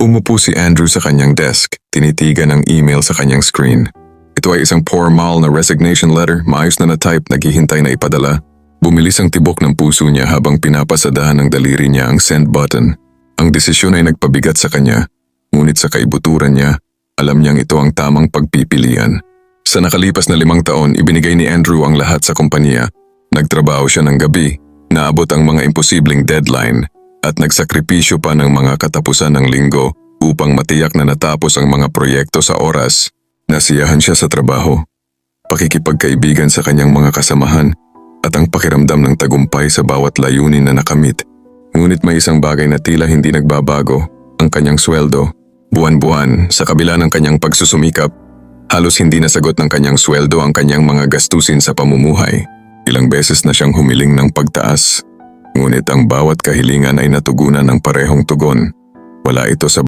Umupo si Andrew sa kanyang desk, tinitigan ang email sa kanyang screen. Ito ay isang formal na resignation letter, maayos na na-type, naghihintay na ipadala. Bumilis ang tibok ng puso niya habang pinapasadahan ng daliri niya ang send button. Ang desisyon ay nagpabigat sa kanya, ngunit sa kaibuturan niya, alam niyang ito ang tamang pagpipilian. Sa nakalipas na 5 taon, ibinigay ni Andrew ang lahat sa kumpanya. Nagtrabaho siya ng gabi, naabot ang mga imposibleng deadline, at nagsakripisyo pa ng mga katapusan ng linggo upang matiyak na natapos ang mga proyekto sa oras. Nasiyahan siya sa trabaho, pakikipagkaibigan sa kanyang mga kasamahan, at ang pakiramdam ng tagumpay sa bawat layunin na nakamit. Ngunit may isang bagay na tila hindi nagbabago, ang kanyang sweldo. Buwan-buwan, sa kabila ng kanyang pagsusumikap, halos hindi nasagot ng kanyang sweldo ang kanyang mga gastusin sa pamumuhay. Ilang beses na siyang humiling ng pagtaas, ngunit ang bawat kahilingan ay natugunan ng parehong tugon. Wala ito sa